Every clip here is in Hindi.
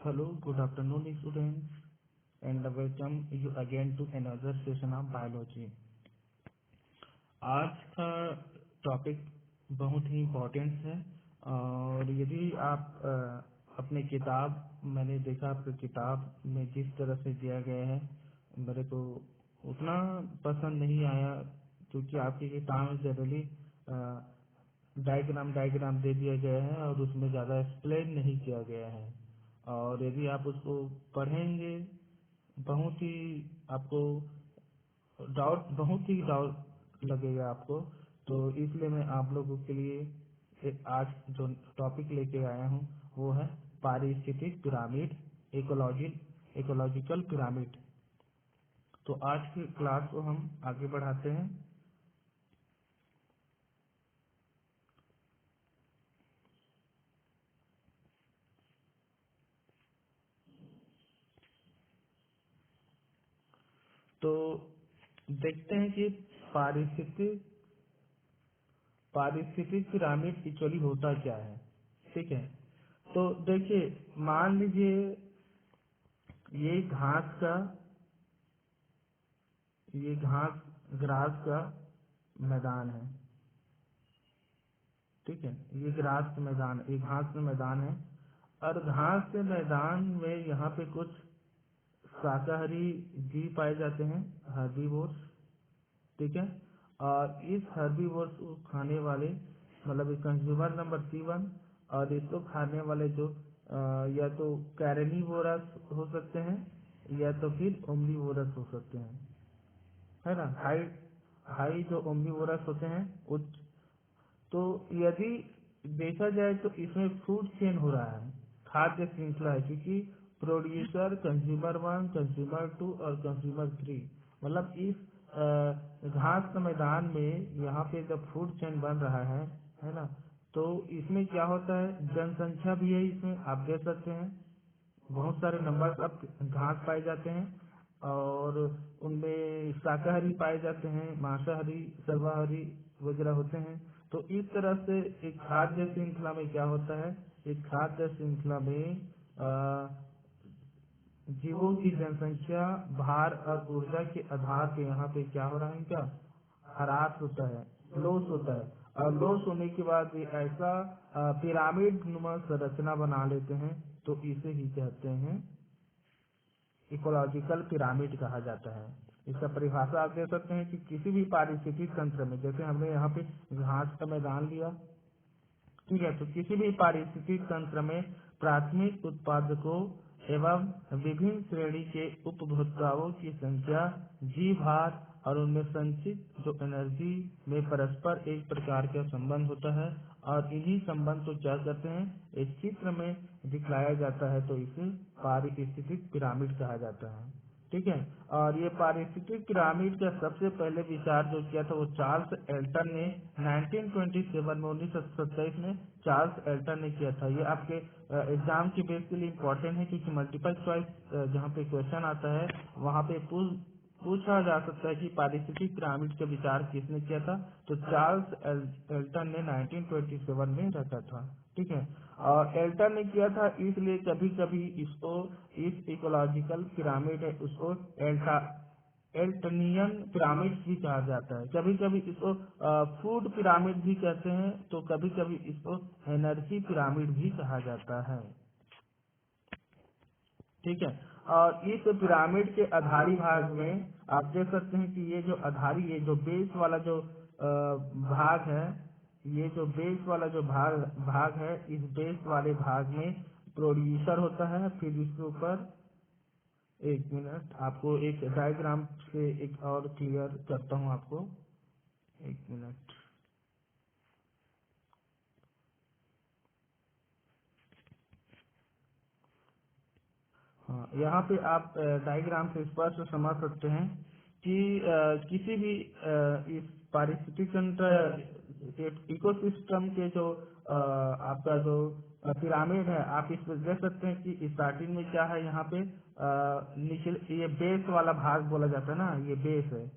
Hello, good afternoon students and welcome you again to another session of biology। आज का टॉपिक बहुत ही इम्पोर्टेंट है और यदि आप अपने किताब मैंने देखा आपकी किताब में जिस तरह से दिया गया है मेरे को उतना पसंद नहीं आया क्योंकि आपकी किताब में जनरली डायग्राम दे दिया गया है और उसमें ज़्यादा एक्सप्लेन नहीं किया गया है और यदि आप उसको पढ़ेंगे बहुत ही आपको बहुत ही डाउट लगेगा आपको। तो इसलिए मैं आप लोगों के लिए आज जो टॉपिक लेके आया हूँ वो है पारिस्थितिक पिरामिड, इकोलॉजिकल पिरामिड। तो आज की क्लास को हम आगे बढ़ाते हैं। तो देखते हैं कि पारिस्थितिक पिरामिड एक्चुअली होता क्या है। ठीक है, तो देखिए मान लीजिए ये घास ग्रास का मैदान है। ठीक है, ये घास का मैदान है और घास के मैदान में यहाँ पे कुछ शाकाहारी जीव पाए जाते हैं, हर्बीवोर्स। ठीक है, और इस हर्बीवोर्स को खाने वाले मतलब कंज्यूमर नंबर C1 और इसको खाने वाले जो या तो कैरनीवोरस हो सकते हैं या तो फिर ओमनीवोरस हो सकते हैं, है ना। हाई हाई जो ओमनीवोरस होते हैं उच्च। तो यदि देखा जाए तो इसमें फूड चेन हो रहा है, खाद्य श्रृंखला है, क्योंकि प्रोड्यूसर कंज्यूमर 1, कंज्यूमर 2 और कंज्यूमर 3 मतलब इस घास के मैदान में यहाँ पे जब फूड चेन बन रहा है ना। तो इसमें क्या होता है, जनसंख्या भी है इसमें, आप देख सकते हैं बहुत सारे नंबर ऑफ घास पाए जाते हैं और उनमें शाकाहारी पाए जाते हैं, मांसाहारी, सर्वाहारी वगैरह होते हैं। तो इस तरह से एक खाद्य श्रृंखला में क्या होता है, एक खाद्य श्रृंखला में जीवों की जनसंख्या, भार और ऊर्जा के आधार पे यहाँ पे क्या हो रहा है, इनका ह्रास होता है, लॉस होता है। और लॉस होने के बाद ये ऐसा पिरामिड नुमा संरचना बना लेते हैं, तो इसे ही कहते हैं इकोलॉजिकल पिरामिड कहा जाता है। इसका परिभाषा आप दे सकते हैं कि किसी भी पारिस्थितिक तंत्र में, जैसे हमने यहाँ पे घास का मैदान लिया, ठीक है, तो किसी भी पारिस्थितिक तंत्र में प्राथमिक उत्पादकों एवं विभिन्न श्रेणी के उपभोक्ताओं की संख्या, जी भार और उनमें संचित जो एनर्जी में परस्पर एक प्रकार का संबंध होता है और इन्हीं संबंध को क्या कहते हैं, एक चित्र में दिखलाया जाता है, तो इसे पारिस्थितिक पिरामिड कहा जाता है। ठीक है, और ये पारिस्थितिक पिरामिड का सबसे पहले विचार जो किया था वो चार्ल्स एल्टन ने 1927 में चार्ल्स एल्टन ने किया था। ये आपके एग्जाम के बेस के लिए इम्पोर्टेंट है क्योंकि मल्टीपल चॉइस जहाँ पे क्वेश्चन आता है वहाँ पे पूछा जा सकता है कि पारिस्थितिक पिरामिड का विचार किसने किया था। तो चार्ल्स एल्टन ने 1927 में रखा था। ठीक है, और एल्टन ने किया था, इसलिए कभी कभी इसको इस इकोलॉजिकल पिरामिड है उसको एल्टनियन पिरामिड भी कहा जाता है। कभी कभी इसको फूड पिरामिड भी कहते हैं, तो कभी कभी इसको एनर्जी पिरामिड भी कहा जाता है। ठीक है, और इस पिरामिड के आधारी भाग में आप देख सकते हैं कि ये जो बेस वाला जो भाग है, ये जो बेस वाला जो भाग है, इस बेस वाले भाग में प्रोड्यूसर होता है। फिर इसके ऊपर एक मिनट आपको एक डायग्राम से एक और क्लियर करता हूँ आपको, एक मिनट। हाँ, यहाँ पे आप डायग्राम से स्पष्ट समझ सकते हैं कि किसी भी इस पारिस्थितिक तंत्र इकोसिस्टम के जो आपका जो पिरामिड है, आप इस पे देख सकते हैं कि स्टार्टिंग में क्या है, यहाँ पे नीचे ये बेस वाला भाग बोला जाता है ना, ये बेस है,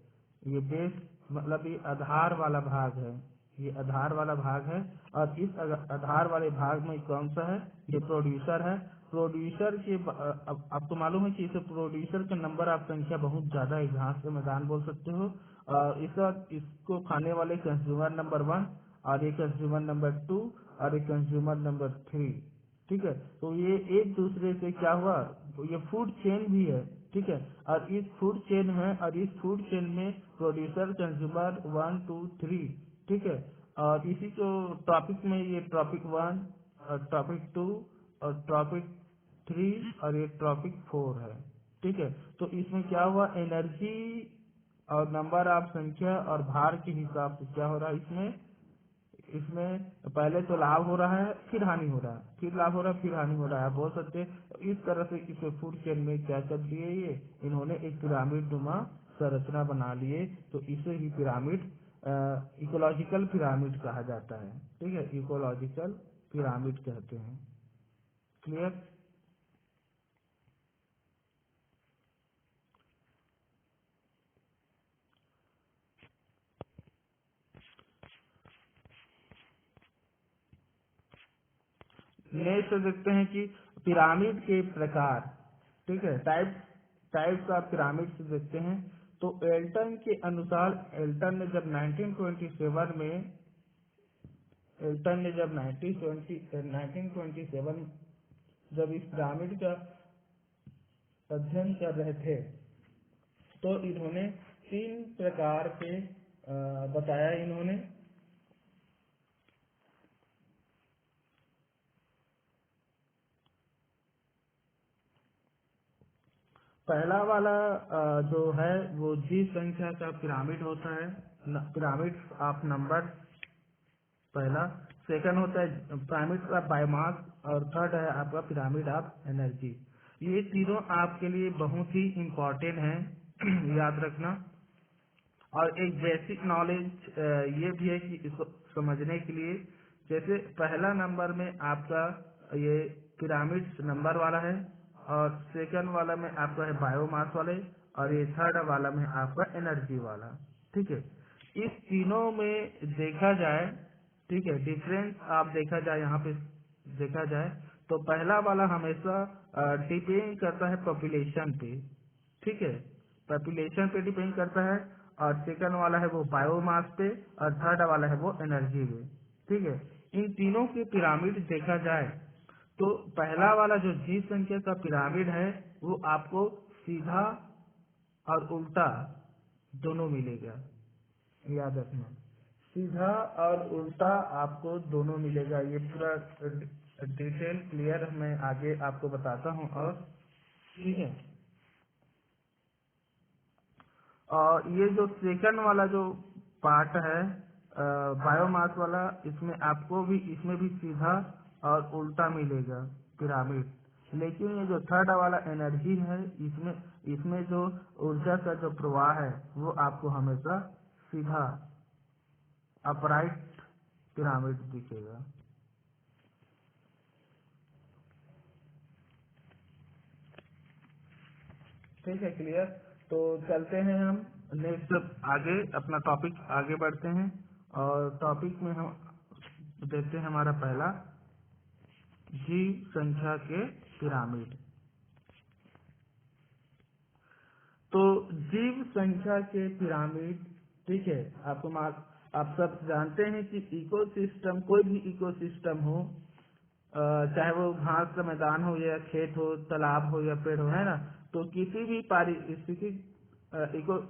ये बेस मतलब ये आधार वाला भाग है, ये आधार वाला भाग है। और इस आधार वाले भाग में कौन सा है, ये प्रोड्यूसर है। प्रोड्यूसर के अब आपको मालूम है कि इसे प्रोड्यूसर का नंबर आप संख्या बहुत ज्यादा है, घास का मैदान बोल सकते हो। और इस वक्त इसको खाने वाले कंज्यूमर नंबर 1 और एक कंज्यूमर नंबर 2 और एक कंज्यूमर नंबर 3। ठीक है, तो ये एक दूसरे से क्या हुआ, तो ये फूड चेन भी है। ठीक है, और इस फूड चेन में प्रोड्यूसर कंज्यूमर 1 2 3। ठीक है, और इसी को टॉपिक में ये टॉपिक 1 और टॉपिक 2 और टॉपिक 3 और ये टॉपिक 4 है। ठीक है, तो इसमें क्या हुआ, एनर्जी और नंबर ऑफ संख्या और भार के हिसाब से क्या हो रहा है, इसमें इसमें पहले तो लाभ हो रहा है, फिर हानि हो रहा है, फिर लाभ हो रहा है, फिर हानि हो रहा है, बोल सकते हैं। इस तरह से इसे फूड चेन में क्या कर दिए, ये इन्होंने एक पिरामिड नुमा संरचना बना लिए। तो इसे ही पिरामिड, इकोलॉजिकल पिरामिड कहा जाता है। ठीक है, इकोलॉजिकल पिरामिड कहते हैं। क्लियर। नेक्स्ट देखते हैं कि पिरामिड के प्रकार। ठीक है, टाइप्स ऑफ पिरामिड से देखते हैं। तो एल्टन के अनुसार, एल्टन ने जब 1927 जब इस पिरामिड का अध्ययन कर रहे थे, तो इन्होंने 3 प्रकार के बताया इन्होंने। पहला वाला जो है वो जी संख्या का पिरामिड होता है, पिरामिड ऑफ नंबर पहला। सेकंड होता है पिरामिड ऑफ बायोमास, और थर्ड है आपका पिरामिड ऑफ एनर्जी। ये तीनों आपके लिए बहुत ही इम्पोर्टेंट है याद रखना। और एक बेसिक नॉलेज ये भी है कि इसको समझने के लिए, जैसे पहला नंबर में आपका ये पिरामिड नंबर वाला है, और सेकंड वाला में आपका है बायोमास वाले, और ये थर्ड वाला में आपका एनर्जी वाला। ठीक है, इस तीनों में देखा जाए, ठीक है, डिफरेंस आप देखा जाए यहाँ पे देखा जाए, तो पहला वाला हमेशा डिपेंड करता है पॉपुलेशन पे। ठीक है, पॉपुलेशन पे डिपेंड करता है। और सेकंड वाला है वो बायोमास पे, और थर्ड वाला है वो एनर्जी पे। ठीक है, इन तीनों के पिरामिड देखा जाए, तो पहला वाला जो जी संख्या का पिरामिड है वो आपको सीधा और उल्टा दोनों मिलेगा, याद रखना। सीधा और उल्टा आपको दोनों मिलेगा। ये पूरा डिटेल क्लियर मैं आगे आपको बताता हूँ। और ठीक है, और ये जो सेकंड वाला जो पार्ट है बायोमास वाला, इसमें भी सीधा और उल्टा मिलेगा पिरामिड। लेकिन ये जो थर्ड वाला एनर्जी है, इसमें इसमें जो ऊर्जा का जो प्रवाह है वो आपको हमेशा सीधा अपराइट पिरामिड दिखेगा। ठीक है, क्लियर। तो चलते हैं हम नेक्स्ट आगे, अपना टॉपिक आगे बढ़ते हैं। और टॉपिक में हम देखते हैं हमारा पहला जी संख्या के पिरामिड। तो जीव संख्या के पिरामिड, ठीक है, आप सब जानते हैं कि इकोसिस्टम, कोई भी इकोसिस्टम हो, चाहे वो घास का मैदान हो या खेत हो, तालाब हो या पेड़ हो, है ना। तो किसी भी पारिस्थितिक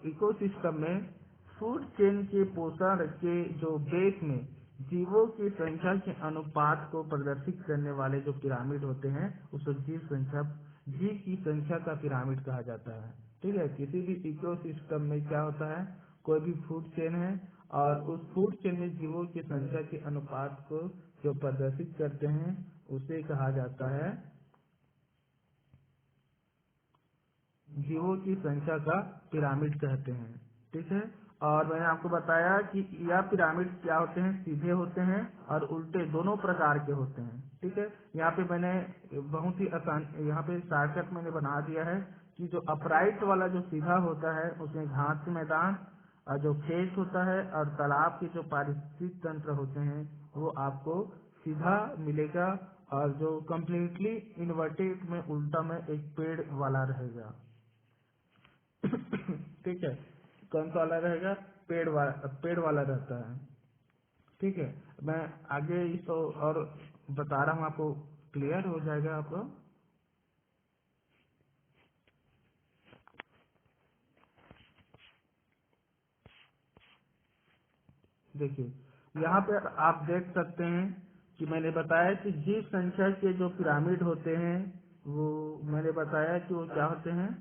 इकोसिस्टम में फूड चेन के पोषण के जो बेस में जीवों की संख्या के अनुपात को प्रदर्शित करने वाले जो पिरामिड होते हैं, उसको जीव की संख्या का पिरामिड कहा जाता है। ठीक है, किसी भी इकोसिस्टम में क्या होता है, कोई भी फूड चेन है, और उस फूड चेन में जीवों की संख्या के अनुपात को जो प्रदर्शित करते हैं उसे कहा जाता है जीवों की संख्या का पिरामिड कहते हैं। ठीक है, और मैंने आपको बताया कि यह पिरामिड क्या होते हैं, सीधे होते हैं और उल्टे दोनों प्रकार के होते हैं। ठीक है, यहाँ पे मैंने बहुत ही आसान, यहाँ पे शॉर्टकट मैंने बना दिया है कि जो अपराइट वाला जो सीधा होता है उसमें घास के मैदान, और जो खेत होता है और तालाब के जो पारिस्थितिक तंत्र होते हैं वो आपको सीधा मिलेगा, और जो कंप्लीटली इन्वर्टेड में उल्टा में एक पेड़ वाला रहेगा। ठीक है, कौन सा वाला रहेगा? पेड़ वाला रहता है। ठीक है, मैं आगे इसको और बता रहा हूँ आपको, क्लियर हो जाएगा आपको। देखिए यहाँ पे आप देख सकते हैं कि मैंने बताया कि जिस संख्या के जो पिरामिड होते हैं वो मैंने बताया कि वो क्या होते हैं,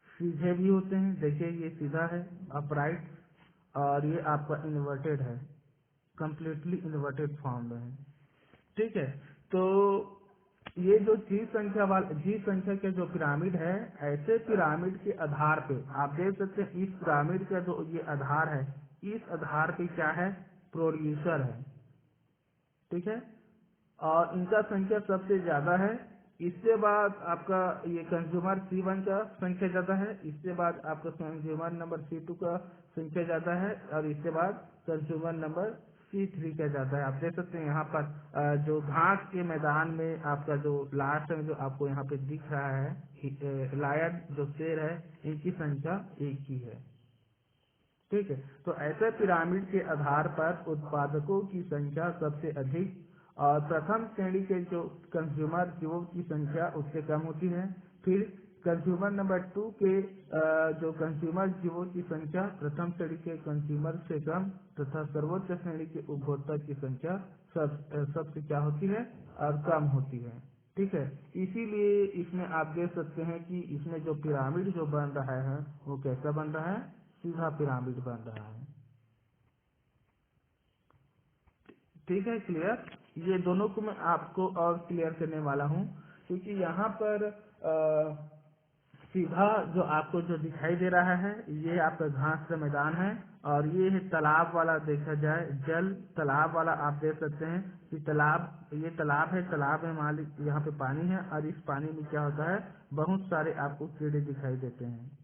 सीधे भी होते हैं। देखिए ये सीधा है, अपराइट, और ये आपका इन्वर्टेड है, कंप्लीटली इन्वर्टेड फॉर्म में है। ठीक है, तो ये जो जी संख्या के जो पिरामिड है, ऐसे पिरामिड के आधार पे आप देख सकते हैं इस पिरामिड का जो ये आधार है, इस आधार पे क्या है, प्रोड्यूसर है। ठीक है, और इनका संख्या सबसे ज्यादा है। इसके बाद आपका ये कंज्यूमर C1 का संख्या ज्यादा है, इसके बाद आपका कंज्यूमर नंबर C2 का संख्या ज्यादा है, और इसके बाद कंज्यूमर नंबर C3 का ज्यादा है। आप देख सकते हैं यहाँ पर जो घास के मैदान में आपका जो लास्ट में जो आपको यहाँ पे दिख रहा है लायन जो शेर है, इनकी संख्या एक ही है। ठीक है, तो ऐसे पिरामिड के आधार पर उत्पादकों की संख्या सबसे अधिक, और प्रथम श्रेणी के जो कंज्यूमर जीवों की संख्या उससे कम होती है। फिर कंज्यूमर नंबर 2 के जो कंज्यूमर जीवों की संख्या प्रथम श्रेणी के कंज्यूमर से कम, तथा सर्वोच्च श्रेणी के उपभोक्ता की संख्या सबसे क्या होती है, और कम होती है। ठीक है, इसीलिए इसमें आप देख सकते हैं कि इसमें जो पिरामिड जो बन रहा है वो कैसा बन रहा है, सीधा पिरामिड बन रहा है। ठीक है, क्लियर। ये दोनों को मैं आपको और क्लियर करने वाला हूँ, क्योंकि यहाँ पर सीधा जो आपको जो दिखाई दे रहा है ये आपका घास का मैदान है, और ये है तालाब वाला। देखा जाए जल तालाब वाला, आप देख सकते हैं कि ये तालाब है, तालाब में मान लीजिए यहाँ पे पानी है, और इस पानी में क्या होता है, बहुत सारे आपको कीड़े दिखाई देते हैं।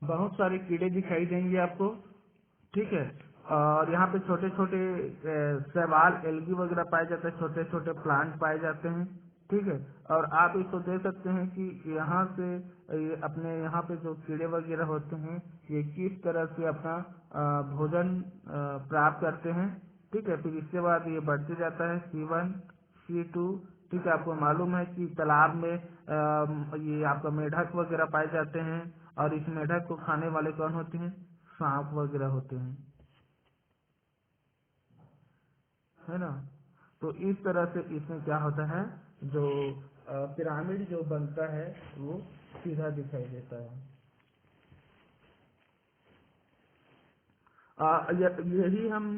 बहुत सारे कीड़े दिखाई देंगे आपको। ठीक है, और यहाँ पे छोटे छोटे शैवाल, एल्गी वगैरह पाए जाते हैं, छोटे छोटे प्लांट पाए जाते हैं। ठीक है, और आप इसको देख सकते हैं कि यहाँ से ये अपने यहाँ पे जो कीड़े वगैरह होते हैं ये किस तरह से अपना भोजन प्राप्त करते हैं। ठीक है, फिर इसके बाद ये बढ़ते जाता है C1 C2। ठीक है, आपको मालूम है कि तालाब में ये आपका मेढक वगैरह पाए जाते हैं, और इस मेढक को खाने वाले कौन होते हैं, सांप वगैरह होते हैं, है ना। तो इस तरह से इसमें क्या होता है, जो पिरामिड जो बनता है वो सीधा दिखाई देता है। यही हम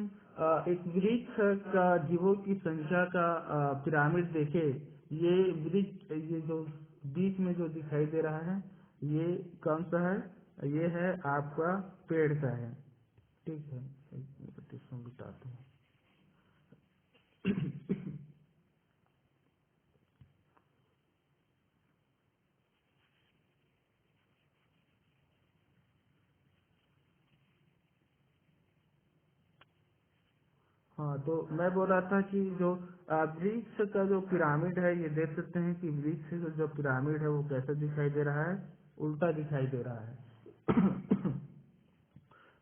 एक वृक्ष का जीवों की संख्या का पिरामिड देखे। ये वृक्ष, ये जो बीच में जो दिखाई दे रहा है ये कौन सा है, ये है आपका पेड़ का है। ठीक है, एक मिनट इसमें बिताते हैं। हाँ, तो मैं बोल रहा था कि जो वृक्ष का जो पिरामिड है, ये देख सकते हैं कि वृक्ष का जो पिरामिड है वो कैसे दिखाई दे रहा है, उल्टा दिखाई दे रहा है।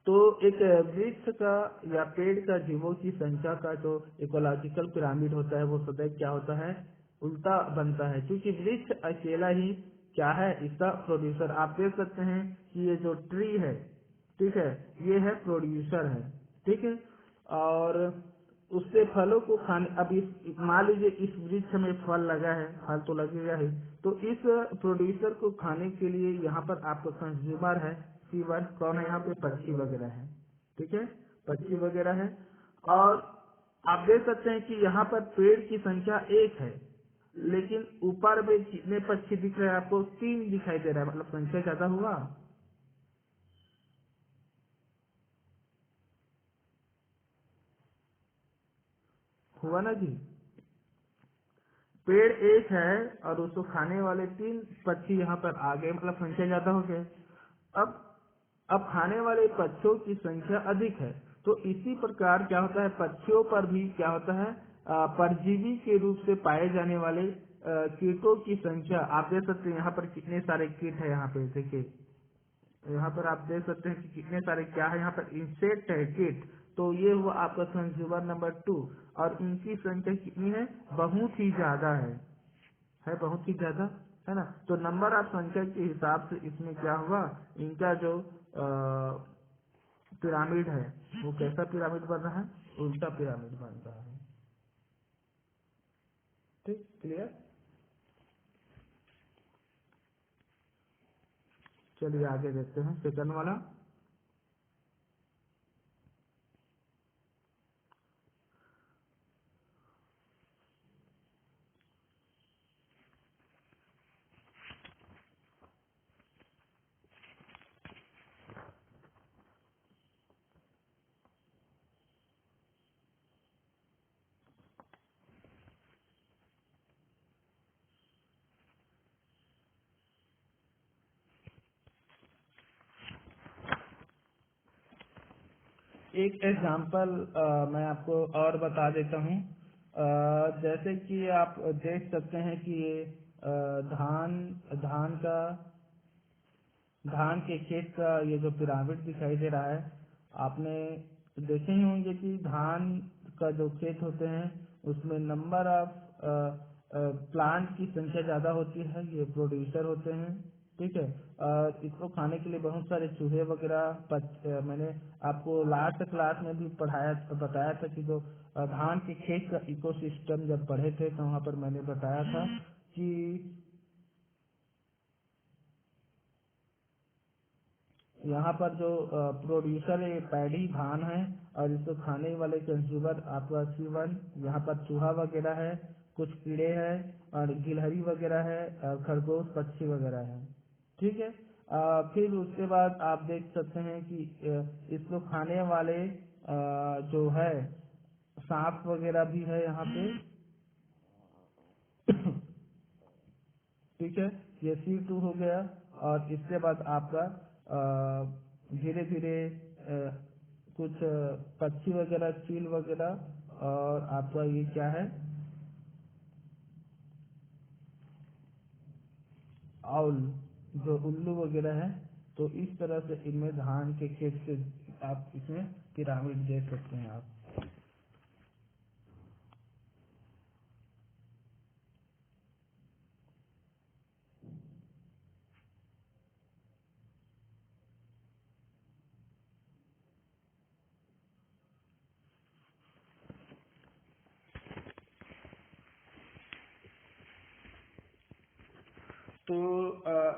तो एक वृक्ष का या पेड़ का जीवों की संख्या का जो इकोलॉजिकल पिरामिड होता है वो सदैव क्या होता है, उल्टा बनता है, क्योंकि वृक्ष अकेला ही क्या है, इसका प्रोड्यूसर। आप देख सकते हैं कि ये जो ट्री है, ठीक है, ये है प्रोड्यूसर है। ठीक है, और उससे फलों को खाने, अब इस मान लीजिए इस वृक्ष में फल लगा है, फल तो लगेगा ही, तो इस प्रोड्यूसर को खाने के लिए यहाँ पर आपका कंज्यूमर है C1, कौन है यहाँ पे, पक्षी वगैरह है। ठीक है, पक्षी वगैरह है, और आप देख सकते हैं कि यहाँ पर पेड़ की संख्या एक है, लेकिन ऊपर में कितने पक्षी दिख रहे हैं आपको, 3 दिखाई दे रहा है, मतलब संख्या ज्यादा हुआ ना जी। पेड़ एक है और उसको खाने वाले 3 पक्षी यहाँ पर आ गए, मतलब संख्या ज्यादा हो गई। अब अब खाने वाले पक्षियों की संख्या अधिक है, तो इसी प्रकार क्या होता है, पक्षियों पर भी क्या होता है, परजीवी के रूप से पाए जाने वाले कीटों की संख्या आप देख सकते हैं। यहाँ पर कितने सारे कीट है, यहाँ पे देखिए, यहाँ पर आप देख सकते हैं कि कितने सारे क्या है, यहाँ पर इंसेक्ट है, कीट। तो ये हुआ आपका कंज्यूमर नंबर 2, और इनकी संख्या कितनी है, बहुत ही ज्यादा है बहुत ही ज्यादा, है ना। तो नंबर ऑफ संख्या के हिसाब से इसमें क्या हुआ, इनका जो पिरामिड है वो कैसा पिरामिड बन रहा है, उल्टा पिरामिड बन रहा है। ठीक, क्लियर। चलिए आगे देखते हैं सेकंड वाला। एक एग्जाम्पल मैं आपको और बता देता हूँ। जैसे कि आप देख सकते हैं कि ये धान धान का धान के खेत का ये जो पिरामिड दिखाई दे रहा है, आपने देखे ही होंगे कि धान का जो खेत होते हैं उसमें नंबर ऑफ प्लांट की संख्या ज्यादा होती है, ये प्रोड्यूसर होते हैं। ठीक है, इसको खाने के लिए बहुत सारे चूहे वगैरह मैंने आपको लास्ट क्लास में भी बताया था कि जो धान के खेत का इकोसिस्टम जब पढ़े थे तो वहाँ पर मैंने बताया था कि यहाँ पर जो प्रोड्यूसर है पैडी धान है, और इसको खाने वाले कंज्यूमर आपका C1, यहाँ पर चूहा वगैरह है, कुछ कीड़े हैं और गिलहरी वगैरह है, और खरगोश पक्षी वगैरह है। ठीक है, फिर उसके बाद आप देख सकते हैं कि इसको खाने वाले जो है सांप वगैरह भी है यहाँ पे। ठीक है, ये C2 हो गया, और इसके बाद आपका धीरे धीरे कुछ पक्षी वगैरह, चील वगैरह, और आपका ये क्या है, आउल, जो उल्लू वगैरह है। तो इस तरह से इनमें धान के खेत से आप इसमें पिरामिड देख सकते हैं आप। तो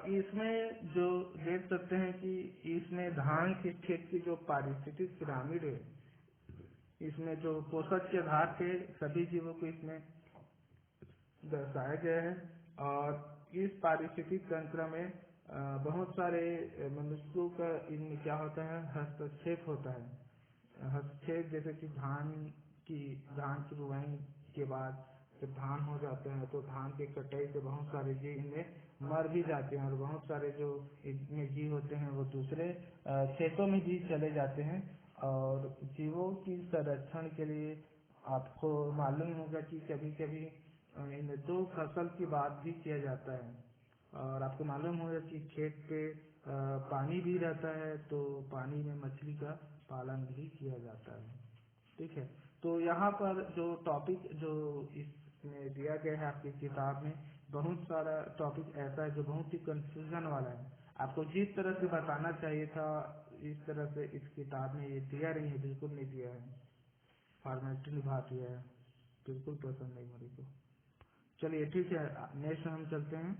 इसमें जो देख सकते हैं कि इसमें धान के खेत की जो पारिस्थितिक पिरामिड है, इसमें जो पोषक के आधार पे सभी जीवों को इसमें दर्शाया गया है। और इस पारिस्थितिक तंत्र में बहुत सारे मनुष्यों का इनमें क्या होता है, हस्तक्षेप होता है। हस्तक्षेप जैसे कि धान की बुआई के बाद जब धान हो जाते हैं तो धान की कटाई से बहुत सारे जीव इनमें मर भी जाते हैं, और बहुत सारे जो इनमें जीव होते हैं वो दूसरे खेतों में भी चले जाते हैं। और जीवों की संरक्षण के लिए आपको मालूम होगा कि कभी कभी इन 2 फसल की बात भी किया जाता है, और आपको मालूम होगा कि खेत पे पानी भी रहता है, तो पानी में मछली का पालन भी किया जाता है। ठीक है, तो यहाँ पर जो टॉपिक जो इसमें दिया गया है आपकी किताब में, बहुत सारा टॉपिक ऐसा है जो बहुत ही कंफ्यूजन वाला है। आपको जिस तरह से बताना चाहिए था इस तरह से इस किताब में ये दिया नहीं है, बिल्कुल नहीं दिया है, फॉर्मेलिटी निभा दिया है, बिल्कुल पसंद नहीं मेरे को। चलिए ठीक है, नेक्स्ट हम चलते हैं।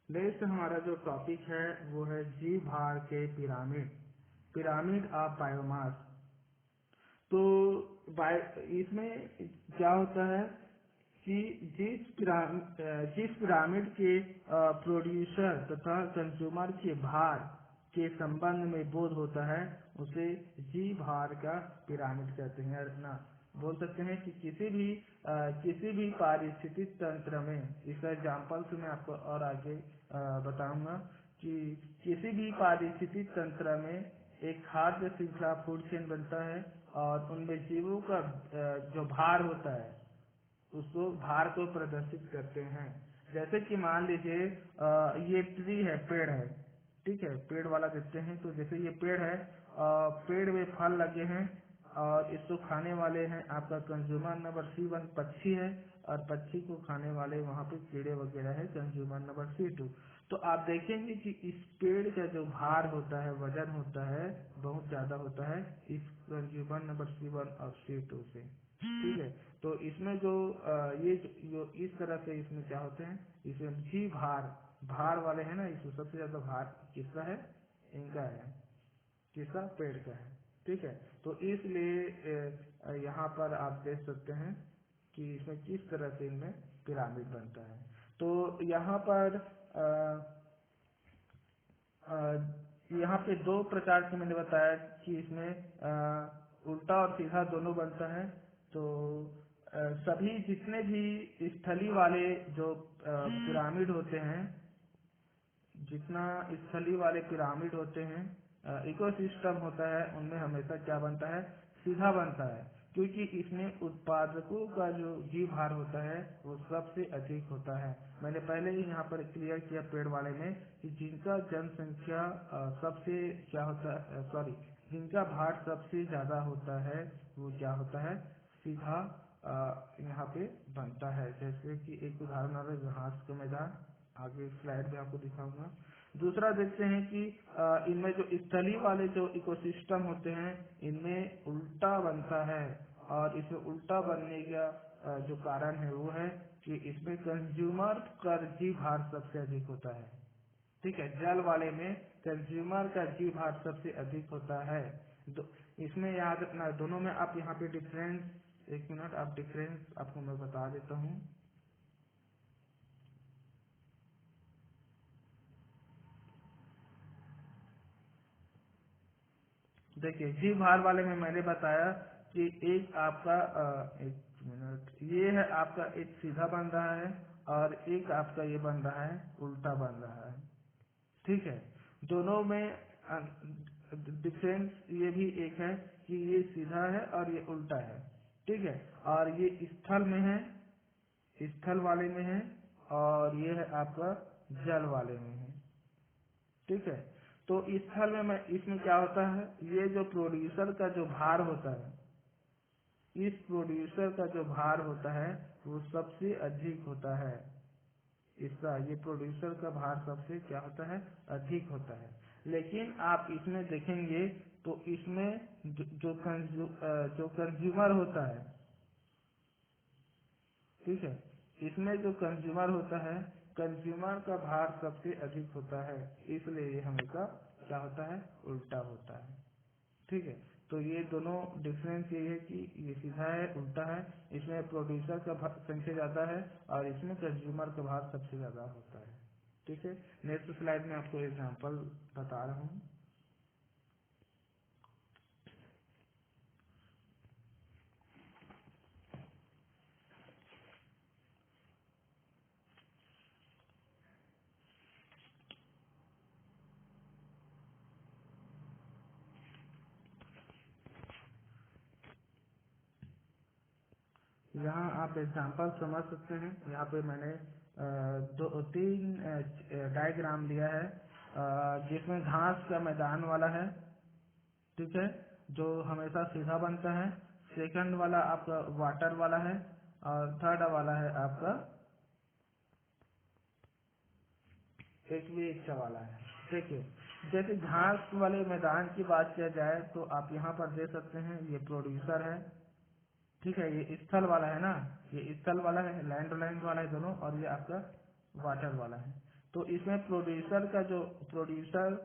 नेक्स्ट हमारा जो टॉपिक है वो है जीव भार के पिरामिड, पिरामिड ऑफ बायोमास। तो इसमें क्या होता है कि जिस पिरामिड के प्रोड्यूसर तथा कंज्यूमर के भार के संबंध में बोध होता है उसे जी भार का पिरामिड कहते हैं ना। बोल सकते हैं कि किसी भी पारिस्थितिक तंत्र में, इसका एग्जाम्पल से मैं आपको और आगे बताऊंगा कि किसी भी पारिस्थितिक तंत्र में एक खाद्य श्रृंखला फूड चेन बनता है और उनमें जीवों का जो भार होता है उसको भार को प्रदर्शित करते हैं। जैसे कि मान लीजिए ये ट्री है, पेड़ है, ठीक है, पेड़ वाला देखते हैं। तो जैसे ये पेड़ है, पेड़ में फल लगे हैं और इसको खाने वाले हैं आपका कंज्यूमर नंबर C1 पक्षी है, और पक्षी को खाने वाले वहाँ पे कीड़े वगैरह है कंज्यूमर नंबर C2। तो आप देखेंगे कि इस पेड़ का जो भार होता है, वजन होता है, बहुत ज्यादा होता है इस कंज्यूमर नंबर C1 और C2 से, ठीक है। तो इसमें जो ये जो इस तरह से इसमें क्या होते हैं, इसमें जी भार वाले हैं ना, इसमें सबसे ज्यादा भार किसका है, इनका है, किसका, पेड़ का है, ठीक है। तो इसलिए यहाँ पर आप देख सकते हैं कि इसमें किस तरह से इनमें पिरामिड बनता है। तो यहाँ पर यहाँ पे दो प्रकार के मैंने बताया कि इसमें उल्टा और सीधा दोनों बनता है। तो सभी जितने भी स्थली वाले जो पिरामिड होते हैं, जितना स्थली वाले पिरामिड होते हैं, इकोसिस्टम होता है, उनमें हमेशा क्या बनता है, सीधा बनता है, क्योंकि इसमें उत्पादकों का जो जी भार होता है वो सबसे अधिक होता है। मैंने पहले ही यहाँ पर क्लियर किया पेड़ वाले में कि जिनका जनसंख्या सबसे क्या होता है, सॉरी, जिनका भार सबसे ज्यादा होता है वो क्या होता है, सीधा यहाँ पे बनता है। जैसे कि एक उदाहरण है घास का मैदान, आगे स्लाइड में आपको दिखाऊंगा। दूसरा देखते हैं कि इनमें जो स्थलीय वाले जो इकोसिस्टम होते हैं इनमें उल्टा बनता है, और इसमें उल्टा बनने का जो कारण है वो है कि इसमें कंज्यूमर का जी भार सबसे अधिक होता है, ठीक है। जल वाले में कंज्यूमर का जी भार सबसे अधिक होता है। इसमें याद रखना, दोनों में आप यहाँ पे डिफरेंस, एक मिनट, आप डिफरेंस आपको मैं बता देता हूँ। देखिए जी भार वाले में मैंने बताया कि एक आपका एक मिनट, ये है आपका एक सीधा बन रहा है और एक आपका ये बन रहा है उल्टा बन रहा है, ठीक है। दोनों में डिफरेंस ये भी एक है कि ये सीधा है और ये उल्टा है, ठीक है। और ये स्थल में है, स्थल वाले में है, और ये है आपका जल वाले में है, ठीक है। तो स्थल में मैं इसमें क्या होता है, ये जो प्रोड्यूसर का जो भार होता है, इस प्रोड्यूसर का जो भार होता है वो सबसे अधिक होता है। इसका ये प्रोड्यूसर का भार सबसे क्या होता है, अधिक होता है। लेकिन आप इसमें देखेंगे तो इसमें जो कंज्यूमर होता है, ठीक है, इसमें जो कंज्यूमर होता है, कंज्यूमर का भार सबसे अधिक होता है, इसलिए ये हमेशा क्या होता है, उल्टा होता है, ठीक है। तो ये दोनों डिफरेंस ये है कि ये सीधा है, उल्टा है, इसमें प्रोड्यूसर का संख्या ज्यादा है और इसमें कंज्यूमर का भार सबसे ज्यादा होता है, ठीक है। नेक्स्ट स्लाइड में आपको एग्जांपल बता रहा हूँ। यहाँ आप एग्जांपल समझ सकते हैं। यहाँ पे मैंने दो तीन डायग्राम लिया है, जिसमें घास का मैदान वाला है, ठीक है, जो हमेशा सीधा बनता है। सेकंड वाला आपका वाटर वाला है, और थर्ड वाला है आपका एक वाला है, देखिए। जैसे घास वाले मैदान की बात किया जाए तो आप यहाँ पर देख सकते हैं ये प्रोड्यूसर है, ठीक है, ये स्थल वाला है ना, ये स्थल वाला है, लैंड वाला है दोनों, और ये आपका वाटर वाला है। तो इसमें प्रोड्यूसर का जो प्रोड्यूसर,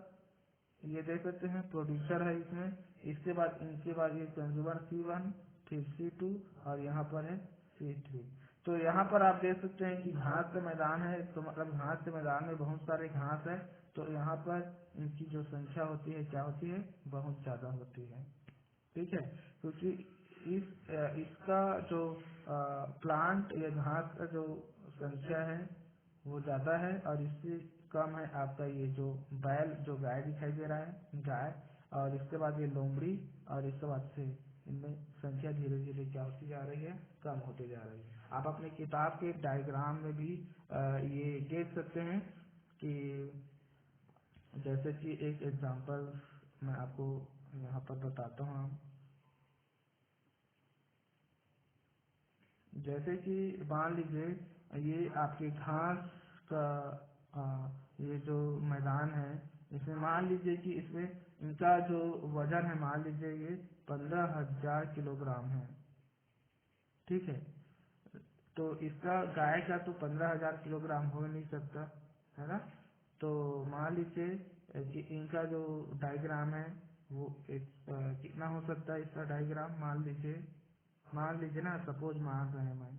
ये देख सकते हैं प्रोड्यूसर है इसमें, इसके बाद इनके बाद ये कंज्यूमर C1, फिर C2 और यहाँ पर है C3। तो यहाँ पर आप देख सकते हैं कि घास का मैदान है, तो मतलब घास के मैदान में बहुत सारे घास है, तो यहाँ पर इनकी जो संख्या होती है क्या होती है, बहुत ज्यादा होती है। ठीक है, क्योंकि इसका जो प्लांट या घास का जो संख्या है वो ज्यादा है, और इससे कम है आपका ये जो बैल, जो गाय दिखाई दे रहा है गाय, और इसके बाद ये लोमड़ी, और इसके बाद से इनमें संख्या धीरे धीरे क्या होती जा रही है, कम होते जा रही है। आप अपने किताब के डायग्राम में भी ये देख सकते हैं कि जैसे कि एक एग्जांपल मैं आपको यहाँ पर बताता हूँ। जैसे कि मान लीजिए ये आपके घास का ये जो मैदान है, इसमें मान लीजिए कि इसमें इनका जो वजन है, मान लीजिए ये 15,000 किलोग्राम है। ठीक है, तो इसका गाय का तो 15,000 किलोग्राम हो नहीं सकता है ना। तो मान लीजिए कि इनका जो डायग्राम है वो कितना हो सकता है इसका डायग्राम, मान लीजिए ना, सपोज मान रहे हैं मैं।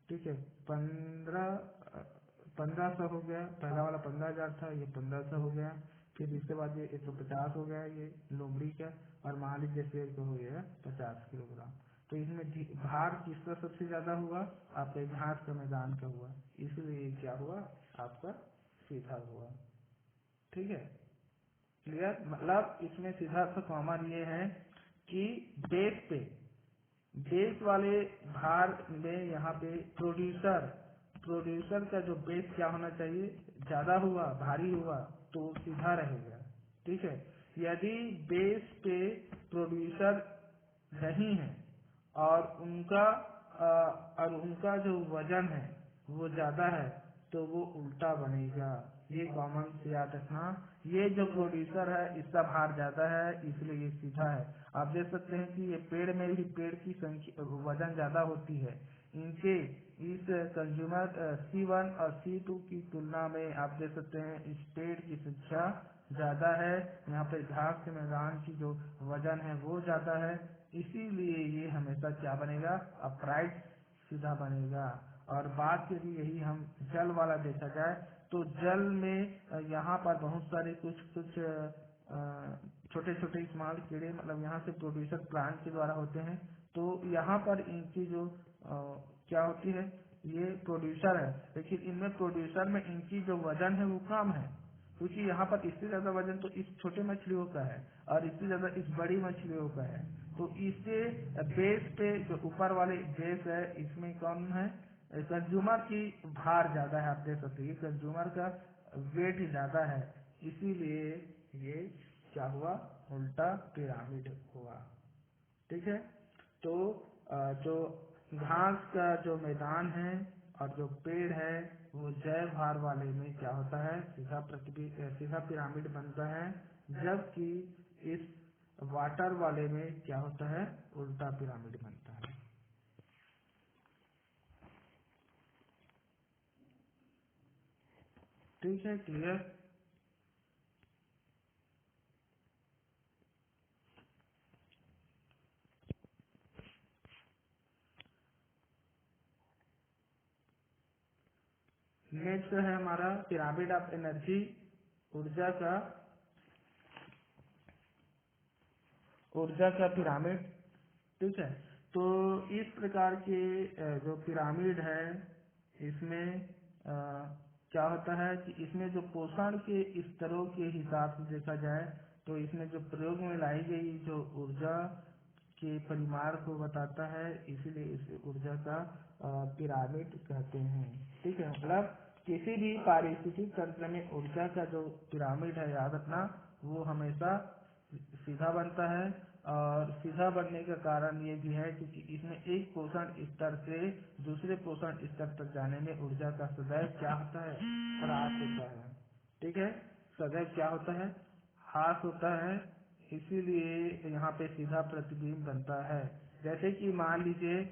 ठीक है, 1500 हो गया, पहला वाला 15,000 था, ये 1500 हो गया, फिर इसके बाद ये 150 हो गया ये लोमड़ी का, और मान लीजिए शेर का हो गया 50 किलोग्राम। तो इसमें भार किसका सबसे ज्यादा हुआ, आपके घास का मैदान का हुआ, इसलिए क्या हुआ, आपका सीधा हुआ। ठीक है, क्लियर। मतलब इसमें सीधा सा कॉमन ये है कि बेस वाले भार में यहाँ पे प्रोड्यूसर का जो बेस क्या होना चाहिए, ज्यादा हुआ, भारी हुआ, तो सीधा रहेगा। ठीक है, यदि बेस पे प्रोड्यूसर नहीं है और उनका जो वजन है वो ज्यादा है, तो वो उल्टा बनेगा। ये कॉमन से याद रखना, ये जो प्रोड्यूसर है इसका भार ज्यादा है, इसलिए ये सीधा है। आप देख सकते हैं कि ये पेड़ में भी पेड़ की संख्या वजन ज्यादा होती है, इनके इस कंज्यूमर C1 और C2 की तुलना में आप देख सकते हैं इस पेड़ की संख्या ज्यादा है। यहाँ पे घास के मैदान की जो वजन है वो ज्यादा है, इसीलिए ये हमेशा क्या बनेगा, अपराइट, सीधा बनेगा। और बात यदि यही हम जल वाला देखा जाए, तो जल में यहाँ पर बहुत सारे कुछ छोटे छोटे स्मॉल कीड़े, मतलब यहाँ से प्रोड्यूसर प्लांट के द्वारा होते हैं। तो यहाँ पर इनकी जो क्या होती है, ये प्रोड्यूसर है, लेकिन इनमें प्रोड्यूसर में इनकी जो वजन है वो कम है, क्योंकि यहाँ पर इससे ज्यादा वजन तो इस छोटे मछलियों का है और इससे ज्यादा इस बड़ी मछलियों का है। तो इससे बेस पे जो ऊपर वाले बेस है इसमें कम है, कंज्यूमर की भार ज्यादा है। आप देख सकते हैं कंज्यूमर का वेट ज्यादा है, इसीलिए ये क्या हुआ, उल्टा पिरामिड हुआ। ठीक है, तो जो घास का जो मैदान है और जो पेड़ है वो जय भार वाले में क्या होता है, सीधा पिरामिड बनता है, जबकि इस वाटर वाले में क्या होता है, उल्टा पिरामिड बनता है। ठीक है, क्लियर। नेक्स्ट है हमारा पिरामिड ऑफ एनर्जी, ऊर्जा का पिरामिड। ठीक है, तो इस प्रकार के जो पिरामिड है इसमें क्या होता है कि इसमें जो पोषण के स्तरों के हिसाब से देखा जाए, तो इसमें जो प्रयोग में लाई गई जो ऊर्जा के परिमाण को बताता है, इसीलिए इसे ऊर्जा का पिरामिड कहते हैं। ठीक है, मतलब किसी भी पारिस्थितिक तंत्र में ऊर्जा का जो पिरामिड है, याद रखना, वो हमेशा सीधा बनता है। और सीधा बनने का कारण ये भी है क्योंकि इसमें एक पोषण स्तर से दूसरे पोषण स्तर तक जाने में ऊर्जा का सदैव क्या होता है, ह्रास होता है। ठीक है, सदैव क्या होता है, ह्रास होता है, इसीलिए यहाँ पे सीधा प्रतिबिंब बनता है। जैसे कि मान लीजिए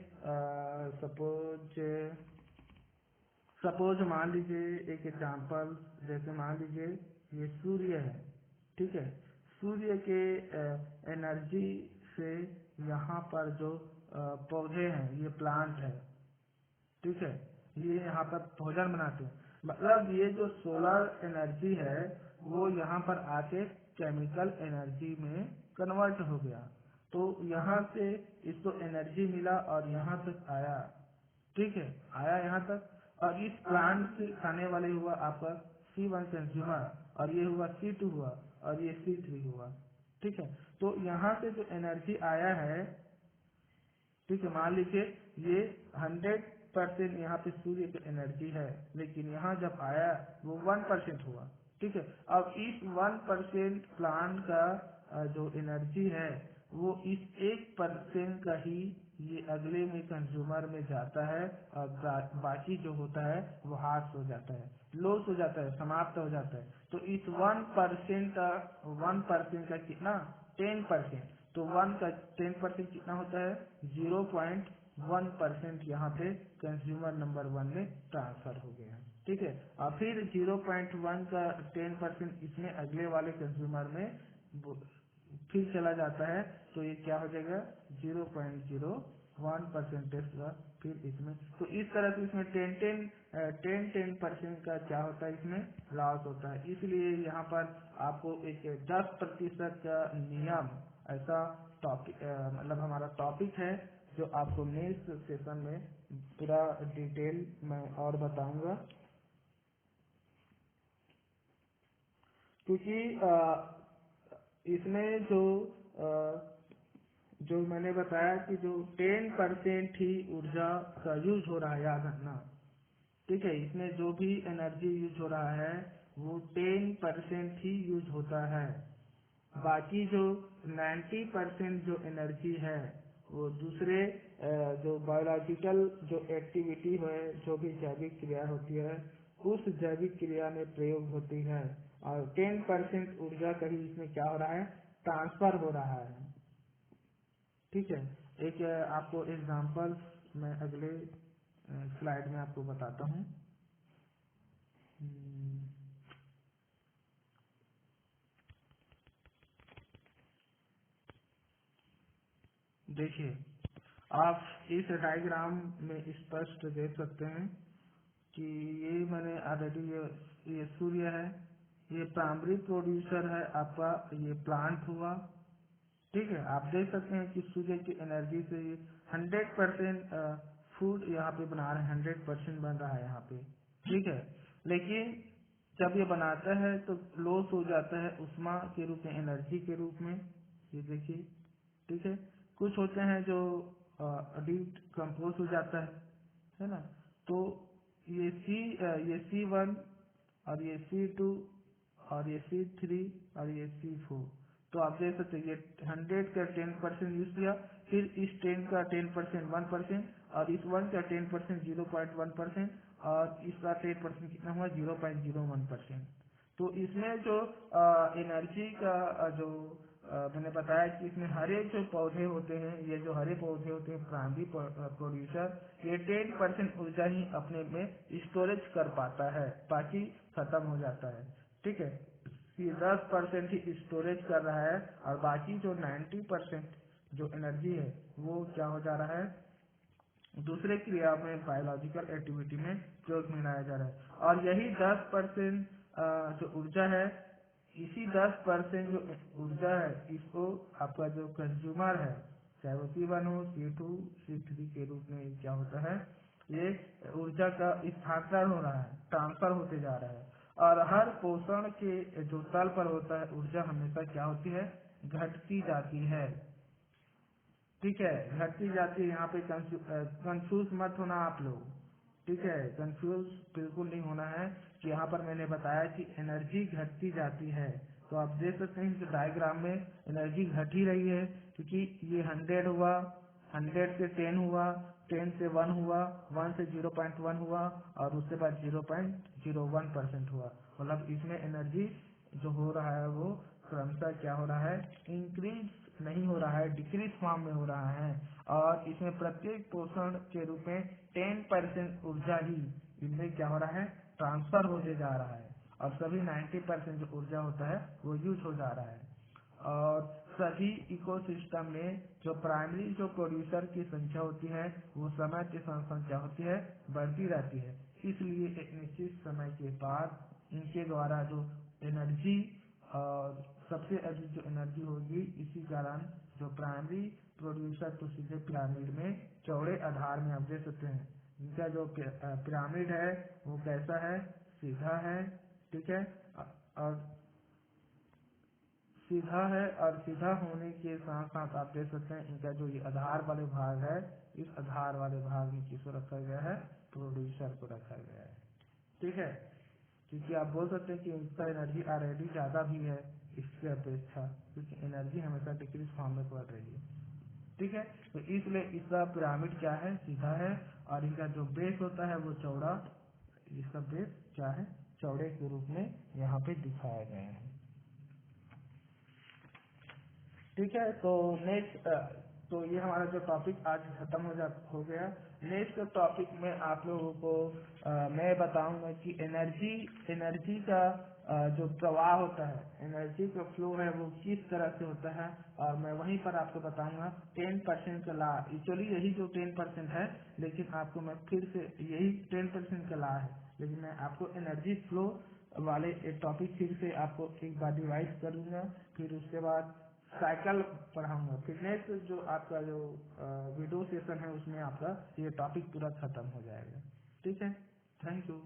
सपोज मान लीजिए एक एग्जांपल, जैसे मान लीजिए ये सूर्य है। ठीक है, सूर्य के एनर्जी से यहाँ पर जो पौधे हैं, ये प्लांट है, ठीक है, ये यहाँ पर भोजन बनाते हैं। मतलब ये जो सोलर एनर्जी है वो यहाँ पर आके केमिकल एनर्जी में कन्वर्ट हो गया। तो यहाँ से इसको एनर्जी मिला और यहाँ तक आया, ठीक है, आया यहाँ तक। और इस प्लांट से खाने वाले हुआ आपका C1 कंज्यूमर, और ये हुआ C2 हुआ, और ये C3 हुआ, ठीक है। तो यहाँ से जो एनर्जी आया है, ठीक है, मान लीजिए ये 100% यहाँ पे सूर्य की एनर्जी है, लेकिन यहाँ जब आया वो 1% हुआ, ठीक है। अब इस 1% प्लांट का जो एनर्जी है वो इस 1% का ही ये अगले में कंज्यूमर में जाता है, और बाकी जो होता है वो हार्स हो जाता है, लॉस हो जाता है, समाप्त हो जाता है। तो इस 1% का कितना, 10%। तो 1 का 10% कितना होता है, 0.1% यहाँ पे कंज्यूमर नंबर 1 में ट्रांसफर हो गया, ठीक है। और फिर 0.1 का 10% इसमें अगले वाले कंज्यूमर में फिर चला जाता है, तो ये क्या हो जाएगा, 0.01% का फिर इसमें। तो इस तरह से इसमें 10% का क्या होता है, इसमें लॉस होता है। इसलिए यहाँ पर आपको एक 10% का नियम, ऐसा टॉपिक मतलब हमारा टॉपिक है जो आपको नेक्स्ट सेशन में पूरा डिटेल में और बताऊंगा। क्योंकि इसमें जो मैंने बताया कि जो 10% ही ऊर्जा का यूज हो रहा है, याद रखना, ठीक है। इसमें जो भी एनर्जी यूज हो रहा है वो 10% ही यूज होता है। बाकी जो 90% जो एनर्जी है वो दूसरे जो बायोलॉजिकल जो एक्टिविटी है, जो भी जैविक क्रिया होती है, उस जैविक क्रिया में प्रयोग होती है। और 10% ऊर्जा का ही इसमें क्या हो रहा है, ट्रांसफर हो रहा है, ठीक है। एक आपको एग्जांपल मैं अगले स्लाइड में आपको बताता हूँ। देखिए, आप इस डायग्राम में स्पष्ट देख सकते हैं कि ये मैंने ऑलरेडी ये सूर्य है, ये प्राइमरी प्रोड्यूसर है आपका, ये प्लांट हुआ, ठीक है। आप देख सकते हैं कि सूर्य की एनर्जी से ये 100% फूड यहाँ पे बना रहे हैं, 100% बन रहा है यहाँ पे, ठीक है। लेकिन जब ये बनाता है तो लॉस हो जाता है उष्मा के रूप में, एनर्जी के रूप में, ये देखिए, ठीक है। कुछ होते हैं जो डिकम्पोज हो जाता है ना। तो ये C1 और ये C2 और ये C3 और ये C4। तो आप देख सकते हैं ये 100 का 10% यूज किया, फिर इस 10 का 10% 1%, और इस 1 का 10% 0.1%, और इसका 10% कितना हुआ, 0.01%। तो इसमें जो एनर्जी का जो मैंने बताया कि इसमें हरे जो पौधे होते हैं, ये जो हरे पौधे होते हैं प्राइमरी प्रोड्यूसर, ये 10% ऊर्जा ही अपने में स्टोरेज कर पाता है, बाकी खत्म हो जाता है, ठीक है। ये 10% ही स्टोरेज कर रहा है, और बाकी जो 90% जो एनर्जी है वो क्या हो जा रहा है, दूसरे क्रिया में, बायोलॉजिकल एक्टिविटी में प्रयोग में लाया जा रहा है। और यही 10% जो ऊर्जा है, इसी 10% जो ऊर्जा है, इसको आपका जो कंज्यूमर है, चाहे वो C1 हो, C2, C3 के रूप में क्या होता है, ये ऊर्जा का स्थानांतरण हो रहा है, ट्रांसफर होते जा रहा है। और हर पोषण के जो तल पर होता है ऊर्जा हमेशा क्या होती है, घटती जाती है, ठीक है, घटती जाती है। यहाँ पे कंफ्यूज मत होना आप लोग, ठीक है, कंफ्यूज बिल्कुल नहीं होना है कि यहाँ पर मैंने बताया कि एनर्जी घटती जाती है। तो आप देख सकते हैं कि डायग्राम में एनर्जी घट ही रही है, क्योंकि ये 100 हुआ, 100 से 10 हुआ, 10 से 1 हुआ, 1 से 0.1 हुआ, और उसके बाद 0.01% हुआ। मतलब इसमें एनर्जी जो हो रहा है वो क्रमशः क्या हो रहा है, इंक्रीज नहीं हो रहा है, डिक्रीज फॉर्म में हो रहा है। और इसमें प्रत्येक पोषण के रूप में 10% ऊर्जा ही इनमें क्या हो रहा है, ट्रांसफर होते जा रहा है, और सभी 90% जो ऊर्जा होता है वो यूज हो जा रहा है। और सभी इकोसिस्टम में जो प्राइमरी जो प्रोड्यूसर की संख्या होती है वो समय के साथ संख्या होती है बढ़ती रहती है, इसलिए एक निश्चित समय के बाद इनके द्वारा जो एनर्जी और सबसे अधिक जो एनर्जी होगी, इसी कारण जो प्राइमरी प्रोड्यूसर तो सीधे पिरामिड में चौड़े आधार में आप देख सकते हैं। इनका जो पिरामिड है वो कैसा है, सीधा है, ठीक है, और सीधा है, और सीधा होने के साथ साथ आप देख सकते हैं इनका जो ये आधार वाले भाग है, इस आधार वाले भाग में किसको रखा गया है, प्रोड्यूसर को रखा गया है, ठीक है। क्योंकि आप बोल सकते हैं कि इसका एनर्जी ऑलरेडी ज्यादा भी है इसके अपेक्षा, क्योंकि एनर्जी हमेशा डिक्रीज फॉर्म में बढ़ रही है, ठीक है। तो इसलिए इसका पिरामिड क्या है, सीधा है, और इनका जो बेस होता है वो चौड़ा, इसका बेस क्या है, चौड़े के रूप में यहाँ पे दिखाया गया है, ठीक है। तो नेक्स्ट, तो ये हमारा जो टॉपिक आज खत्म हो गया। नेक्स्ट टॉपिक में आप लोगों को मैं बताऊंगा कि एनर्जी का जो प्रवाह होता है, एनर्जी का फ्लो है वो किस तरह से होता है, और मैं वहीं पर आपको बताऊंगा 10% का ला। एक्चुअली यही जो 10% है, लेकिन आपको मैं फिर से यही 10% का ला है, लेकिन मैं आपको एनर्जी फ्लो वाले एक टॉपिक फिर से आपको एक बार डिवाइड करूंगा, फिर उसके बाद साइकिल पढ़ाऊंगा। फिर नेक्स्ट जो आपका जो वीडियो सेशन है उसमें आपका ये टॉपिक पूरा खत्म हो जाएगा, ठीक है। Thank you.